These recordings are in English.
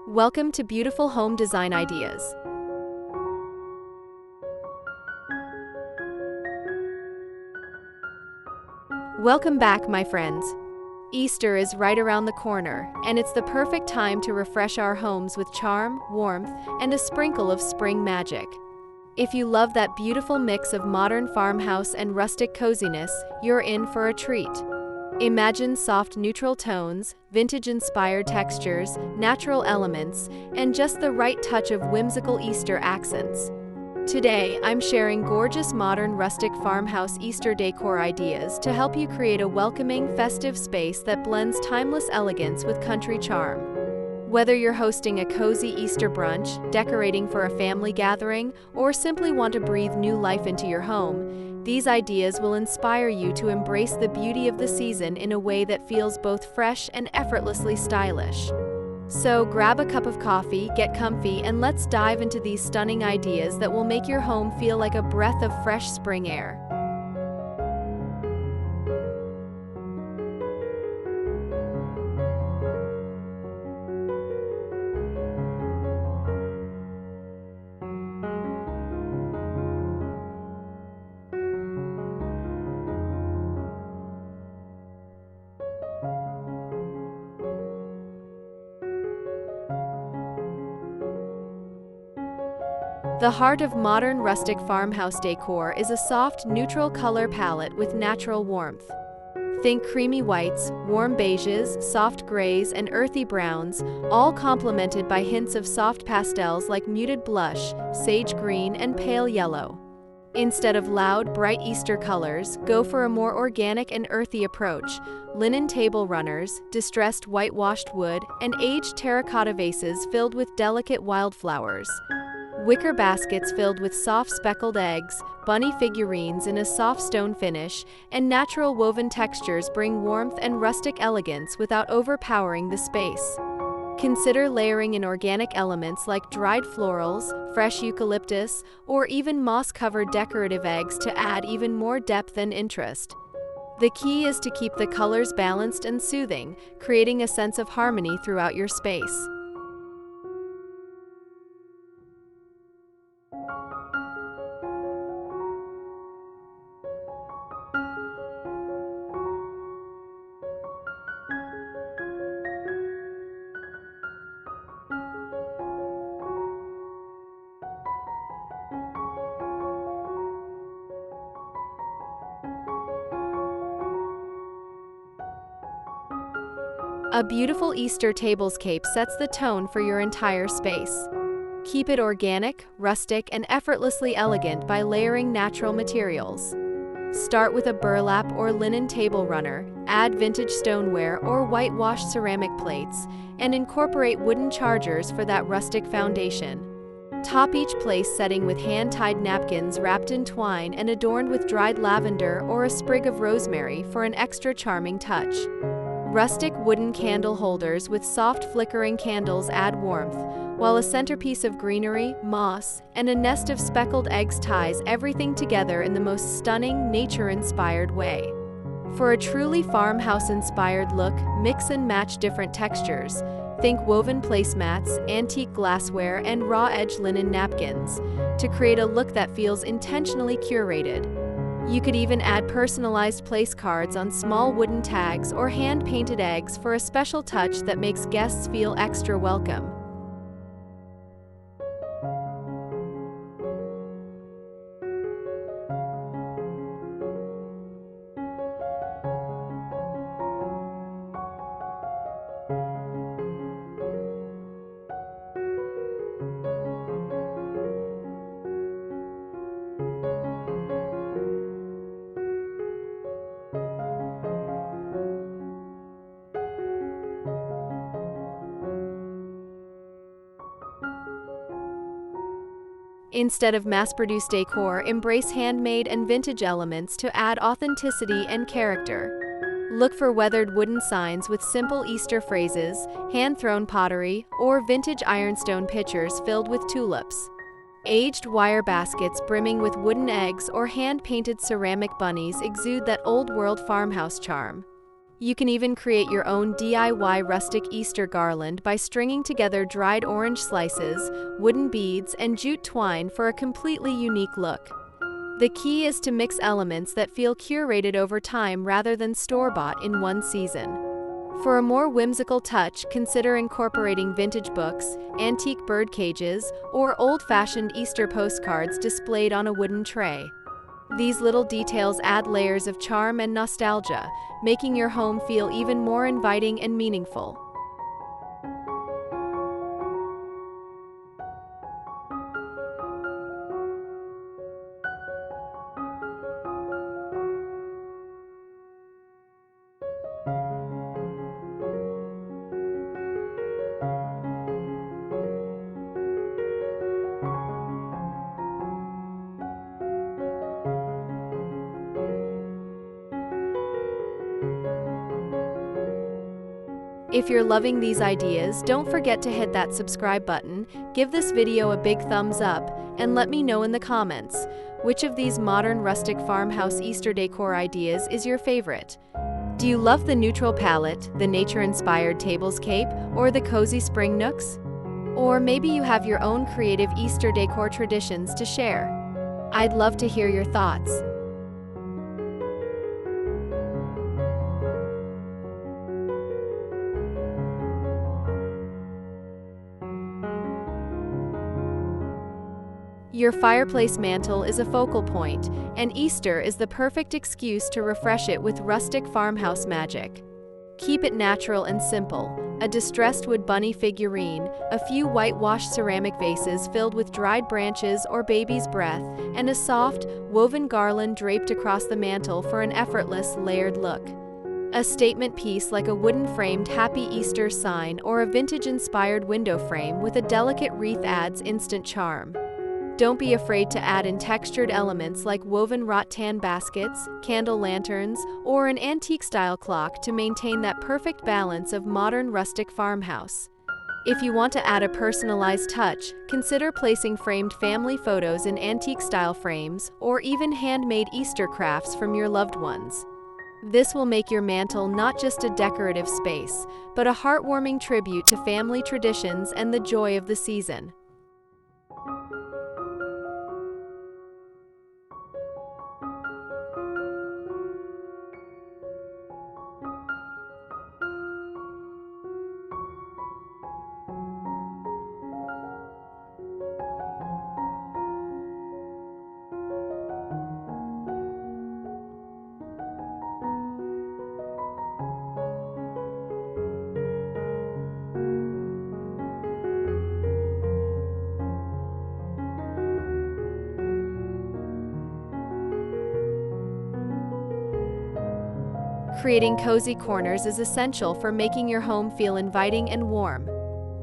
Welcome to Beautiful Home Design Ideas. Welcome back, my friends. Easter is right around the corner, and it's the perfect time to refresh our homes with charm, warmth, and a sprinkle of spring magic. If you love that beautiful mix of modern farmhouse and rustic coziness, you're in for a treat. Imagine soft neutral tones, vintage-inspired textures, natural elements, and just the right touch of whimsical Easter accents. Today, I'm sharing gorgeous modern rustic farmhouse Easter decor ideas to help you create a welcoming, festive space that blends timeless elegance with country charm. Whether you're hosting a cozy Easter brunch, decorating for a family gathering, or simply want to breathe new life into your home, these ideas will inspire you to embrace the beauty of the season in a way that feels both fresh and effortlessly stylish. So grab a cup of coffee, get comfy, and let's dive into these stunning ideas that will make your home feel like a breath of fresh spring air. The heart of modern rustic farmhouse decor is a soft, neutral color palette with natural warmth. Think creamy whites, warm beiges, soft grays, and earthy browns, all complemented by hints of soft pastels like muted blush, sage green, and pale yellow. Instead of loud, bright Easter colors, go for a more organic and earthy approach. Linen table runners, distressed whitewashed wood, and aged terracotta vases filled with delicate wildflowers. Wicker baskets filled with soft speckled eggs, bunny figurines in a soft stone finish, and natural woven textures bring warmth and rustic elegance without overpowering the space. Consider layering in organic elements like dried florals, fresh eucalyptus, or even moss-covered decorative eggs to add even more depth and interest. The key is to keep the colors balanced and soothing, creating a sense of harmony throughout your space. A beautiful Easter tablescape sets the tone for your entire space. Keep it organic, rustic, and effortlessly elegant by layering natural materials. Start with a burlap or linen table runner, add vintage stoneware or whitewashed ceramic plates, and incorporate wooden chargers for that rustic foundation. Top each place setting with hand-tied napkins wrapped in twine and adorned with dried lavender or a sprig of rosemary for an extra charming touch. Rustic wooden candle holders with soft flickering candles add warmth, while a centerpiece of greenery, moss, and a nest of speckled eggs ties everything together in the most stunning, nature-inspired way. For a truly farmhouse-inspired look, mix and match different textures. Think woven placemats, antique glassware, and raw-edge linen napkins to create a look that feels intentionally curated. You could even add personalized place cards on small wooden tags or hand-painted eggs for a special touch that makes guests feel extra welcome. Instead of mass-produced decor, embrace handmade and vintage elements to add authenticity and character. Look for weathered wooden signs with simple Easter phrases, hand-thrown pottery, or vintage ironstone pitchers filled with tulips. Aged wire baskets brimming with wooden eggs or hand-painted ceramic bunnies exude that old-world farmhouse charm. You can even create your own DIY rustic Easter garland by stringing together dried orange slices, wooden beads, and jute twine for a completely unique look. The key is to mix elements that feel curated over time rather than store-bought in one season. For a more whimsical touch, consider incorporating vintage books, antique bird cages, or old-fashioned Easter postcards displayed on a wooden tray. These little details add layers of charm and nostalgia, making your home feel even more inviting and meaningful. If you're loving these ideas, don't forget to hit that subscribe button, give this video a big thumbs up, and let me know in the comments, which of these modern rustic farmhouse Easter decor ideas is your favorite? Do you love the neutral palette, the nature-inspired tablescape, or the cozy spring nooks? Or maybe you have your own creative Easter decor traditions to share. I'd love to hear your thoughts. Your fireplace mantle is a focal point, and Easter is the perfect excuse to refresh it with rustic farmhouse magic. Keep it natural and simple: a distressed wood bunny figurine, a few whitewashed ceramic vases filled with dried branches or baby's breath, and a soft, woven garland draped across the mantle for an effortless, layered look. A statement piece like a wooden-framed Happy Easter sign or a vintage-inspired window frame with a delicate wreath adds instant charm. Don't be afraid to add in textured elements like woven rattan baskets, candle lanterns, or an antique-style clock to maintain that perfect balance of modern rustic farmhouse. If you want to add a personalized touch, consider placing framed family photos in antique-style frames or even handmade Easter crafts from your loved ones. This will make your mantle not just a decorative space, but a heartwarming tribute to family traditions and the joy of the season. Creating cozy corners is essential for making your home feel inviting and warm.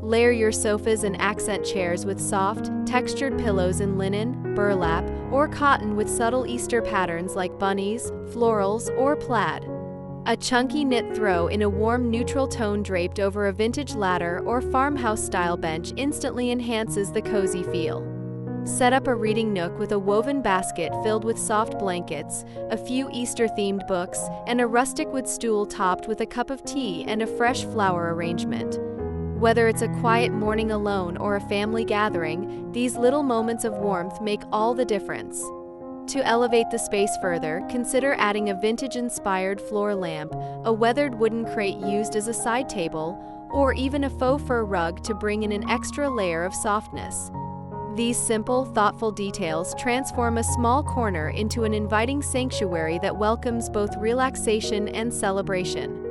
Layer your sofas and accent chairs with soft, textured pillows in linen, burlap, or cotton with subtle Easter patterns like bunnies, florals, or plaid. A chunky knit throw in a warm neutral tone draped over a vintage ladder or farmhouse-style bench instantly enhances the cozy feel. Set up a reading nook with a woven basket filled with soft blankets, a few Easter-themed books, and a rustic wood stool topped with a cup of tea and a fresh flower arrangement. Whether it's a quiet morning alone or a family gathering, these little moments of warmth make all the difference. To elevate the space further, consider adding a vintage-inspired floor lamp, a weathered wooden crate used as a side table, or even a faux fur rug to bring in an extra layer of softness. These simple, thoughtful details transform a small corner into an inviting sanctuary that welcomes both relaxation and celebration.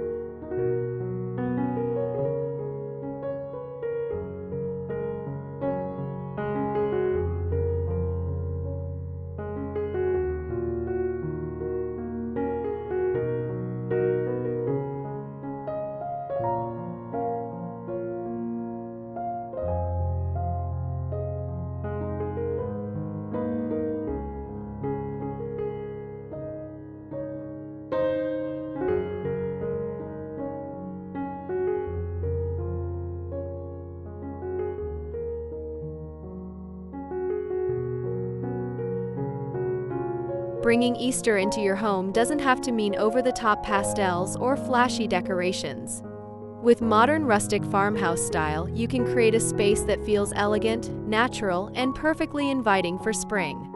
Bringing Easter into your home doesn't have to mean over-the-top pastels or flashy decorations. With modern rustic farmhouse style, you can create a space that feels elegant, natural, and perfectly inviting for spring.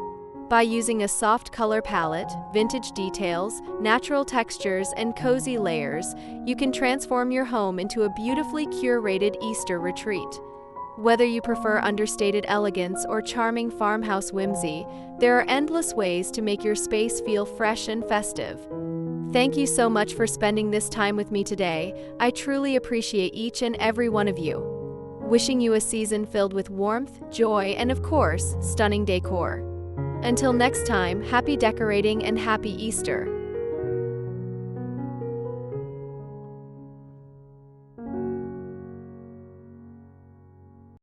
By using a soft color palette, vintage details, natural textures, and cozy layers, you can transform your home into a beautifully curated Easter retreat. Whether you prefer understated elegance or charming farmhouse whimsy, there are endless ways to make your space feel fresh and festive. Thank you so much for spending this time with me today. I truly appreciate each and every one of you. Wishing you a season filled with warmth, joy, and of course, stunning decor. Until next time, happy decorating and happy Easter!